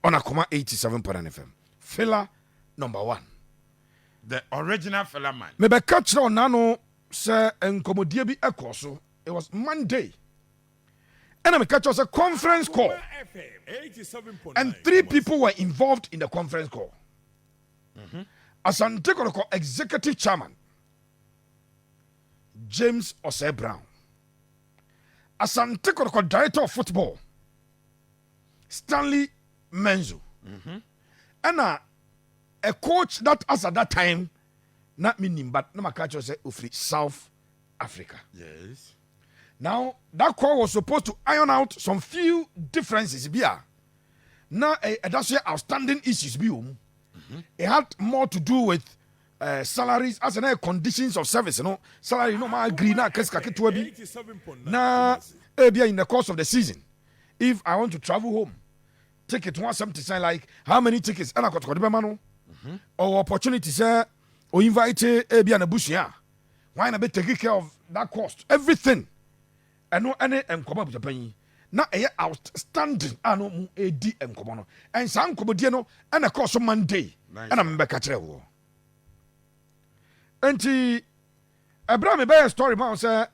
on Akoma 87.9 FM. Filler number 1. The original fella man. Maybe catch on nano sir and bi ekoso. It was Monday. And I catch us a conference call. And 3 people were involved in the conference call. Asante Kotoko executive chairman James Osei Brown. Asante Kotoko director of football Stanley Menzo. And a coach that as at that time, not meaning, but no catch us South Africa. Yes. Now that call was supposed to iron out some few differences. Now that's outstanding issues. It had more to do with salaries as and conditions of service. Salary no ma agree na keskaketua bi. Na in the course of the season, if I want to travel home, ticket 170 like how many tickets? And I got to or opportunities or invite na bushia. Why not be taking care of that cost? Everything. And no any enkomo Japan. Na outstanding ano mu edi enkomo no. And san komodie no and a course Monday. And I'm back at you. And Abraham be a story man say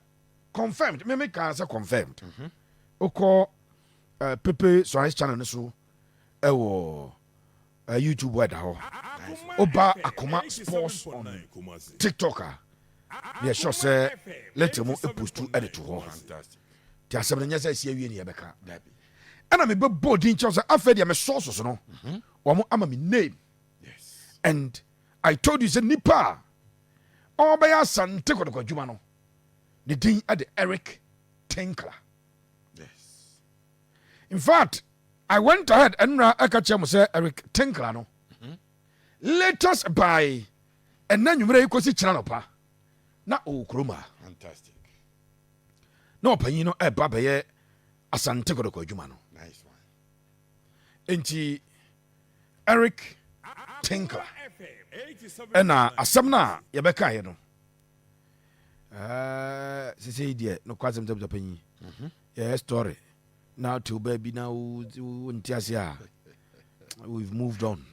confirmed. Me can say confirmed. Oko Pepe Soares channel so YouTube where ho. Oba Akoma Sports on TikToker. Yeah, sure say let him post to edit to ho. Fantastic. Ti asem nya say sie wie ne yebeka. And I'm a bit bold in charge after the sources no. Wamo ama me name. Yes. And I told you say nipa Obaya Asante Kotoko adwuma no. The thing at the Eric Tinkler. Yes. In fact, I went ahead and I say Eric Tinkler no. Latest by and then you may go see channel pa. Na okroma. Fantastic. No panyino babaye Asante Kotoko adwuma no. Nice one. Enti Eric Tinkler. And asem na yebeka ye no. Say dear no kwasem to panyi. Yeah, story. Now to baby now we've moved on.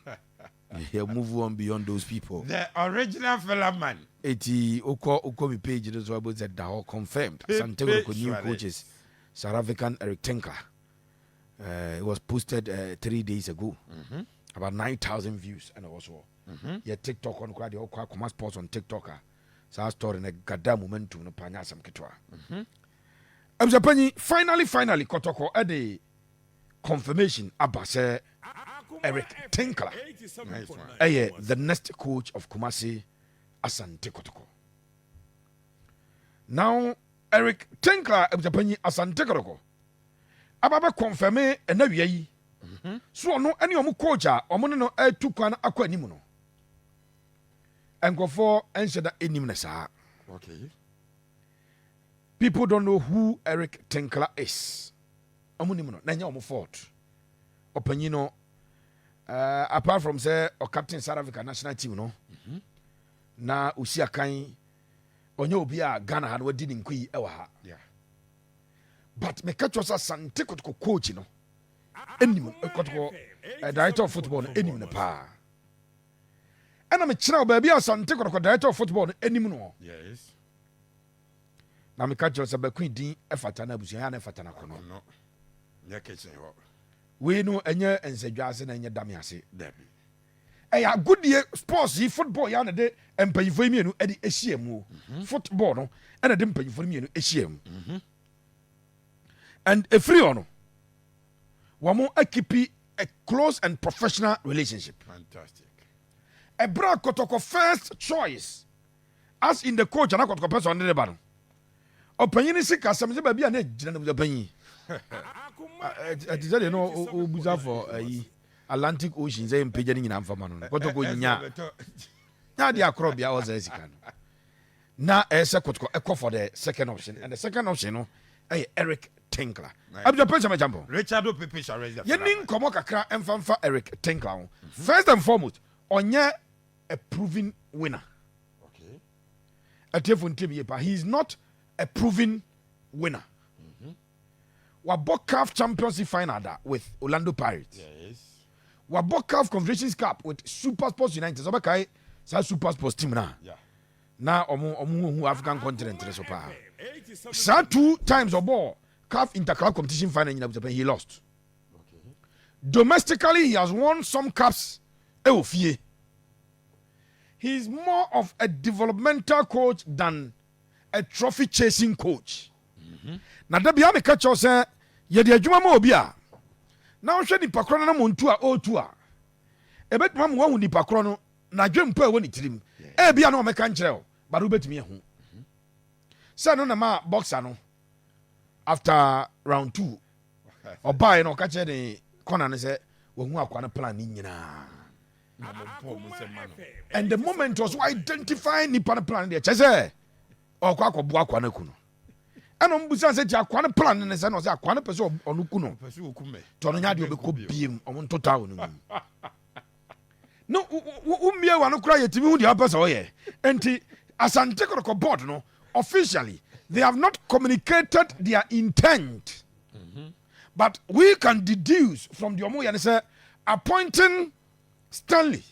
Yeah, move on beyond those people. The original fella man. Oko mi page those about that all confirmed. Asante Kotoko new coaches. South African Eric Tinkler. It was posted 3 days ago. About 9,000 views and also. Yeah, TikTok on quite the Kumasi Sports on TikToker. So I story in a goddamn momentum no panya some kitwa. Finally Kotoko at the confirmation about Eric Tinkler. Nice one. The next coach of Kumasi, Asante Kotoko. Now Eric Tinkler Asante Kotoko. Ababa confirme na wiyi. So no any omu coach omo no tukwan akwa nimu no. Enkofo ensheda enim na saa. Okay. People don't know who Eric Tinkler is. Omo nimu no na nya omo fault. Opanyino apart from say or captain South Africa national team no. Na usi akan onye obi a Ghana ha no wadi ni nkui ewa ha. Yeah. But me catch us Asante Kotoko coach no. Enim Kotoko director of football enim na pa. And I'm a china baby Asante Kotoko director of football enim no. Yes. Na me catch us Queen din efata na busu ya na efata na kono. No. Ya kitchen ho. We no enye ensedwase na enye dame ase. Debbie. Ya good year sports yi football ya na de empanyifo mienu e de ehyiamu. Football no e na de empanyifo mienu ehyiamu. And a free ono. Wamo keep a close and professional relationship. Fantastic. A bra Kotoko first choice as in the coach and Kotoko person on the bottom. Opinion sika some baby and ejina no panyi. You know obuza for Atlantic Ocean say mpage ni nyina mfama no. Kotoko nya. Na dia akrobia o za sika no. Na ese Kotoko echo for the second option and the second option no Eric Tinkler. Abja pesa me jambo. Richard Pepe Soares. Ye nin komo kakra emfa Eric Tinkler. First and foremost, onye a proven winner. Okay. Atefun team but he is not a proven winner. Wa CAF Champions League final with Orlando Pirates. Yes. wabɔ CAF Confederations Cup with Super Sports United. Obekai sa Super Sports team na. Yeah. Na omu African continent so pa. Sa 2 times obo CAF Interclub competition final in Japan he lost. Okay. Domestically he has won some cups Eofie. He's more of a developmental coach than a trophy chasing coach. Na da bia me ka cho say ye de adwuma ma obi a na wo hwe nipa kro na montu a otu a ebetuma mo wahu nipa kro no na dwempa e woni tirim e bia na o meka nkire o ba do betumi ehu say no na ma boxer no after round 2 obai no ka che de corner ne say wo hu akwa no plan ni nyina and the moment was identifying nipa no plan there che say okwa akobo akwa na ku no ɛna mbusa sɛ ti akwa ne plan ne sɛ na ɔsɛ akwa ne pɛ sɛ ɔno ku no tɔ no nya de obɛkɔ biem ɔmo ntota wo no mu no ummie wa no kora yɛtumi hu deɛ wopɛ sɛ ɔyɛ enti Asante Kotoko board no officially they have not communicated their intent but we can deduce from the ɔmo yɛ ne sɛ appointing Stanley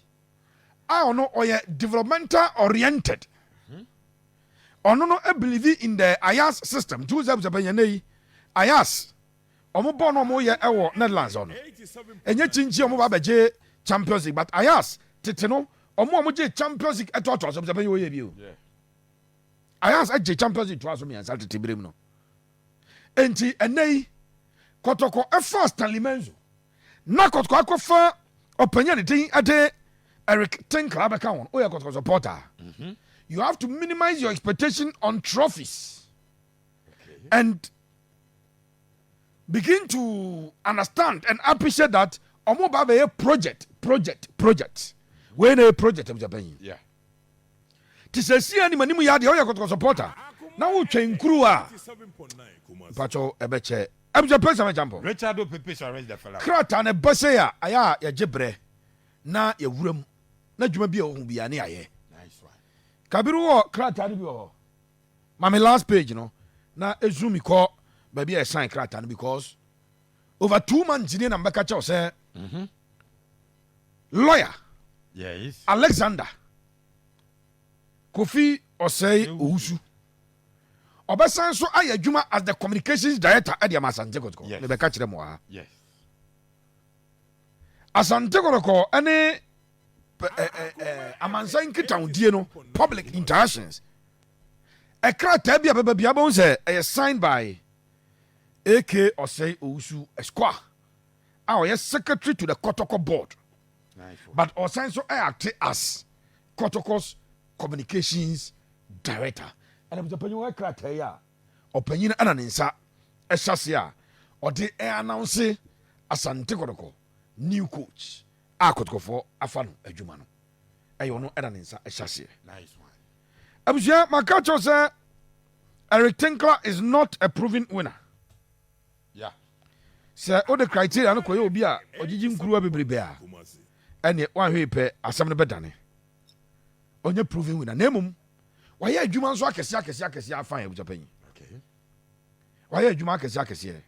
a ɔno ɔyɛ developmental oriented ono no believe in the IAS system. Two steps apenyanei IAS. Omo born omo ye ewo Netherlands ono. Enye chinchi omo ba beje Champions League but IAS tete no omo je Champions League eto so apenyo ye bi o. IAS eje Champions League to aso me ansa tete birem no. Enti enei Kotoko efa Stanley Menzo. Na Kotoko akofa openya ne tin ade Eric Tinkler abeka won. O ye Kotoko supporter. You have to minimize your expectation on trophies and begin to understand and appreciate that omo ba be project. When a project of Japan. Yeah. Tisesi ani manimu ya de o yakotoko supporter. Na wo twen kru a. Pacho ebeche. Abja pesa me jambo. Richard Pepe shall raise the fella. Krata ne base ya aya ya jebre na ya wuram. Na dwuma bi o hu bia ne aye. Kabiru wo krata ni bi wo. My last page no. Na ezumi ko baby I sign krata because over 2 months in na mbeka cha say lawyer yes Alexander Kofi Osei Owusu obesan so aye adwuma as the communications director at the Asante Kotoko me beka kire mo ha yes Asante Kotoko ene amansan kitawdie no public interactions a krata bia bia bon say signed by AK Osei Owusu Esquire yes secretary to the Kotoko board nice but Osei so act as Kotoko's communications director and the penyo krata ya opanyin ana nensa ehase a ode announce Asante Kotoko new coach Kotoko for afano adwuma no ayo no era nensa ehase nice one abusia makacho say Eric Tinkler is not a proven winner. Yeah. Say all the criteria no koye obi a ogigi nkuru abebrebe a ene wan hwe pe asem no bedane onye proven winner nemum waye adwuma nso akese afan abuja panyi okay waye adwuma akese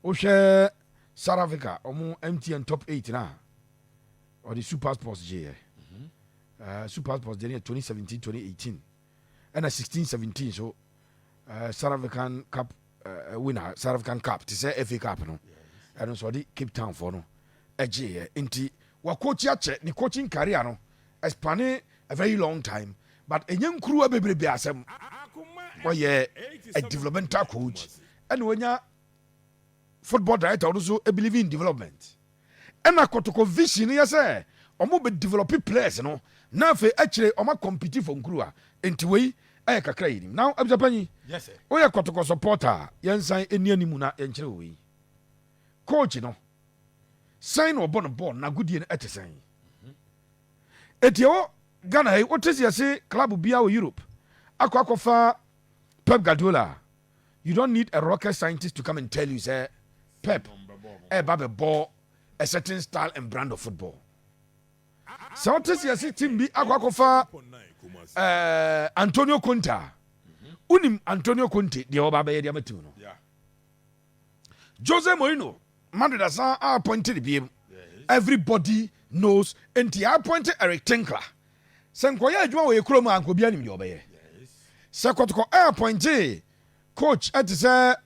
o hwe South Africa omo MTN top 8 na or the Super Sports J Super Sports J 2017-2018 and a 16-17 so South African Cup winner South African Cup to say FA Cup no and so the Cape Town for no J inti wa coach ache ni coaching career no spanning a very long time but enye nkuru abebrebe asem why a developmental coach and when ya football director also believe in development and a Kotoko vision yes omo be develop players no na fe actually omo compete for nkuru enti we ay kakra yinim now abjapanyi yes sir we ya Kotoko supporter yensan eni animu na yenkire we coach no sign obo no ball na goodie no etesan etio Ghana hey what is say club bia o Europe akwakofa Pep Guardiola you don't need a rocket scientist to come and tell you say Pep babe ball a certain style and brand of football so what is team bi akwakofa Antonio Conte unim Antonio Conte de oba be de amatiu no yeah Jose Mourinho Madrid asa appointed bi Everybody knows. And I appointed Eric Tinkler. Sankoya Juma we Kroma and Kobian in your bay. Sakotoko appointed coach at the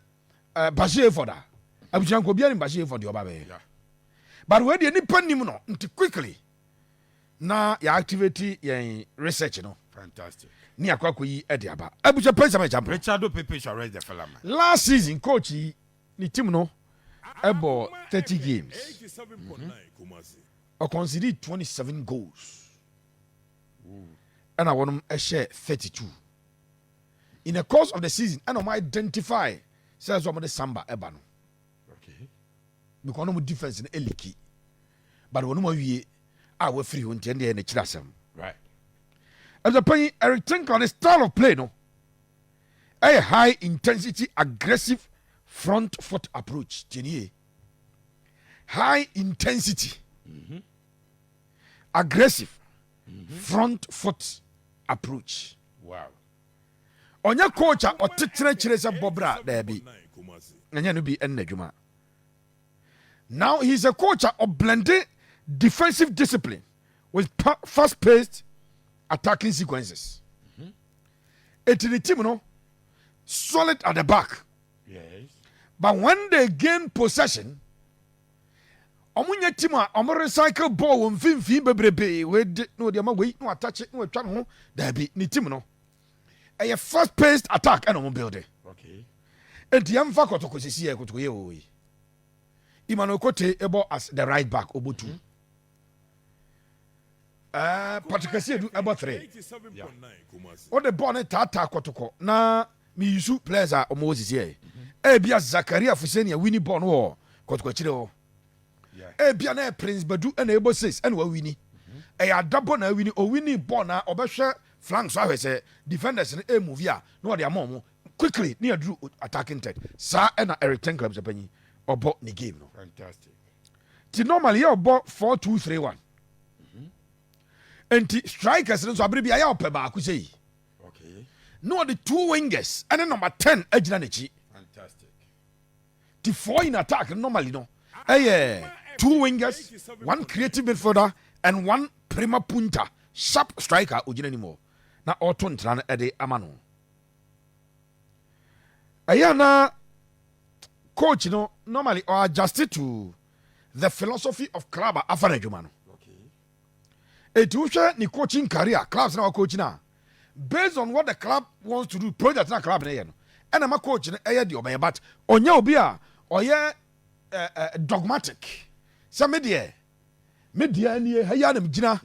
Bashir for that. I was young Kobian Bashir for the Obabe. But where the independent quickly. Now your activity, your research, you know. Fantastic. Ni akwakoyi ediaba. Abuja pesa me champion. Richard Pepe shall raise the fella man. Last season coach ni team no about 30 games. 87.9 Kumasi. Or conceded 27 goals. And I want him a share 32. In the course of the season, I know identify says some of the samba ebano. Okay. Because no defense in eliki. But when we are free on the end of the right. As a penny, Eric Tinkler on the style of play, no, a high intensity, aggressive front foot approach. High intensity, aggressive front foot approach. Wow. On your coach or teacher Bobra, there be. Now he's a coach of blended defensive discipline with fast-paced attacking sequences. It's the team, no, solid at the back. Yes. But when they gain possession, omunya team a omo recycle ball won fin bebrebe we no de ma we no attach it no twa no there be ni team no. A fast-paced attack and omo build it. Okay. And Yamfa Kotoko sisi e Kotoko ye wo. Imano Kote ebo as the right back obotu. Patrick Edu about 3. Yeah. What the bonnet tata Kotoko na mi yusu players are almost here. Ebia Zakaria Fusenia Winnie Bon war Kotoko Chiro. Ebia na Prince Badu and Ebo 6 and we winnie. A double na winnie or winnie bona or besha flanks I say defenders in a movie no their mom quickly near Drew attacking Ted. Sa and Eric Ten clubs a penny or bought the game. No. Fantastic. Normally you bought 4-2-3-1. And strikers so abribi aya opeba ku sei. Okay. No the two wingers and then number 10 agina nechi. Fantastic. The 4 in attack normally no. Two wingers, one creative midfielder and one prima punta sharp striker ojina anymore. Na auto ntran ede amano. Na coach no normally or adjusted to the philosophy of club afana jumano. Etuusha ni coaching career clubs na coach na based on what the club wants to do project na club na ye no and am coach na eye de obey but onya obi a oye dogmatic so media ni haya na mgina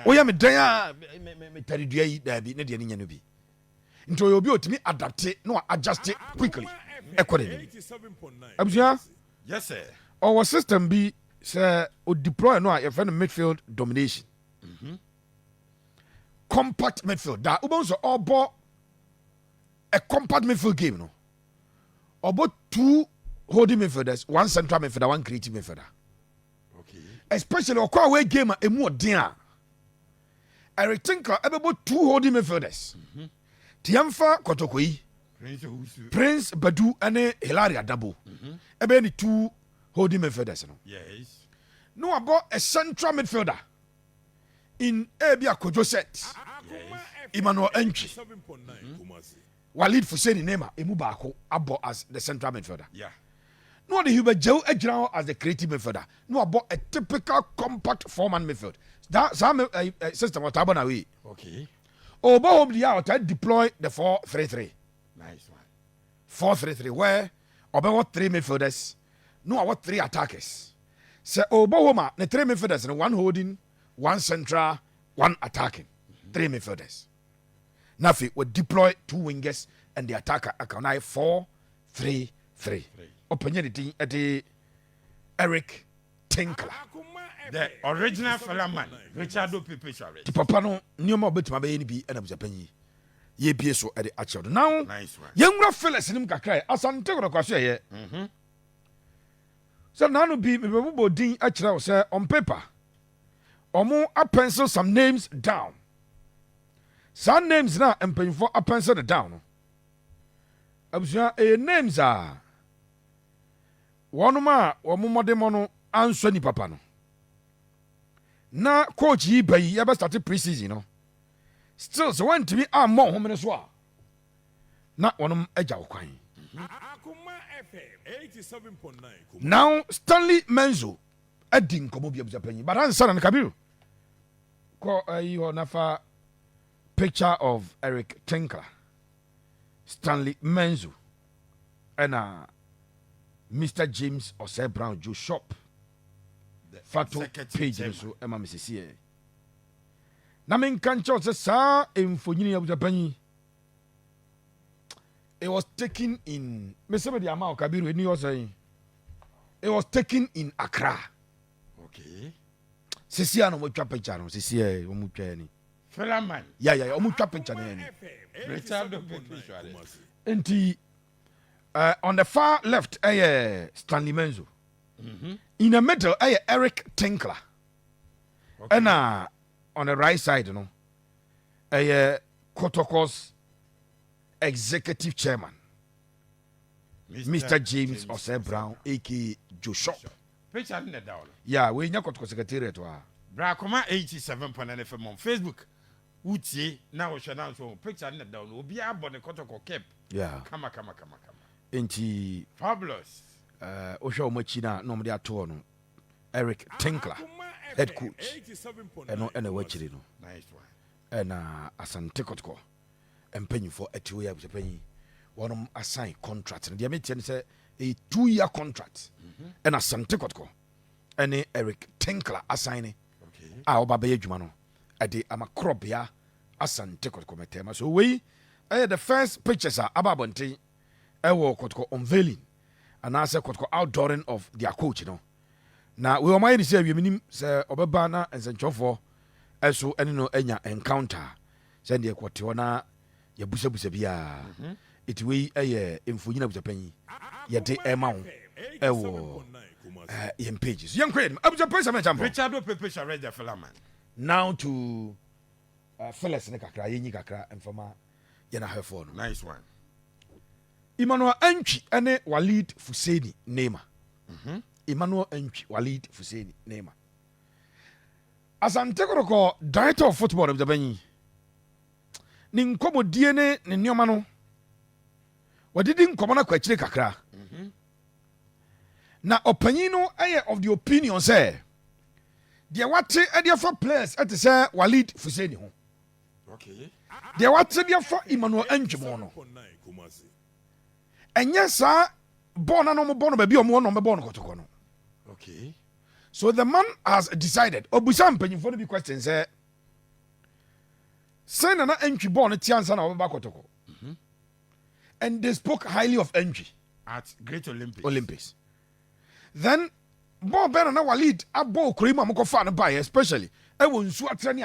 oya me dan a me taridua yi da bi ne de nya no bi nto obi otimi adapt no adjust quickly accordingly abuja yes sir our system be say o deploy no a friend midfield domination. Compact midfield. That Ubonso obo a compact midfield game, no. Obo 2 holding midfielders, 1 central midfielder, 1 creative midfielder. Okay. Especially okwa away game a more dinner. Eric Tinkler about 2 holding midfielders. Tiamfa Kotoko, Prince Badu and Hilaria Dabo. Ebe 2 holding midfielders, no. Yes. No about a central midfielder. In Abia Kojo set, Emmanuel Entry, Walid Fuseni Nema, Emubako, Abo as the central midfielder. Yeah. No, the Hubert Joe Ejrao as the creative midfielder. No, about a typical compact 4-man midfield. That's some system of Tabanawi. Okay. Obo the out deploy the 4-3-3. Nice one. 4-3-3, where about 3 midfielders, no, about 3 attackers. So Obo the 3 midfielders and 1 holding. 1 central, 1 attacking, 3 midfielders. Nafi would deploy 2 wingers and the attacker akanai 4-3-3. Opinion at the Eric Tinkler. The original fella man, Richard Pepe shall raise. The papa no nyoma bet my baby be and penny. Ye be so at the actual. Now, nice one. Young fellas in him kakrai, Asante Kotoko here. So now no be me bubo din actual say on paper. Omo a pencil some names down. Some names now and paying for a pencil down. Abusia names are one ma or more demono answer ni papa no. na coach yi ba yi yɛbɛ start pre-season no still sɛ wɔntumi ammɔ ɔhome no so a na wɔnom agya wo kwan. Now Stanley Menzo adi nkɔmmɔ bi abusuapanyin but ansa na no Kabiru kɔ yi hɔ nafa picture of Eric Tinkler, Stanley Menzo ɛna Mr. James Osei Brown Joe Shop Fato page no so ɛma me sisi na menka nkyɛw sɛ saa mfonyini abusuapanyin it was taken in mesebe the amount Kabiru eni o saying it was taken in Accra. Okay. Sisi ano mo twa picture no sisi e o mo twa ni. Felaman. Yeah o mo twa picture na ni. Enti on the far left Stanley Menzo. In the middle Eric Tinkler. Okay. And on the right side no Kotoko's executive chairman Mr. James Osei Brown aka Joe Shop. Picture in the down. Yeah, we nya Kotoko secretariat wa. Brakoma 87.9 FM on Facebook. Utie now we now so picture in the down. Obi abone Kotoko cap. Yeah. Kama. Enti fabulous. Osha omachina no mde ato no. Eric Tinkler, head coach. Eno wachiri no. Nice one. And Asante Kotoko. Mpanyinfo atiwe ya busepanyin wonom assign contract no de metie ne say a 2-year contract and Asante Kotoko ene Eric Tinkler assign a oba be adwuma no ade amakrobia Asante Kotoko metema so we the first pictures are ababonten ewo Kotoko unveiling and answer Kotoko outdooring of their coach no na we o mai ni say wieminim say obeba na ensenchofo eso ene no enya encounter send the Kotoko na ya busa bia it we mfonyina busapanyi ya de ema wo ewo yem pages young kwed abusapanyi sama champo Richard Pepe shall read the Felaman now to Phyllis ne kakra yenyi kakra mfama ya na hefo no. Nice one. Emmanuel Antwi ene Walid Fuseni Neema. Emmanuel Antwi Walid Fuseni Neema. Asante Kotoko director of football busapanyi ni nkomodie ne nneoma no wadidi nkomo na kwachire kakra na opanyin no of the opinion say de wate e for players at say Walid Fuseni ho. Okay. De wate de for Emmanuel Antwi no enye sa ball na no mo ball no ba bi o mo no me ball no Kotoko no. Okay. So the man has decided obusa mpanyin for the question say say na Antwi ball no tiansa na obeba Kotoko. And they spoke highly of Antwi at Great Olympics. Then ball better na Walid abo krima mo ko fa no buy especially e won su atrani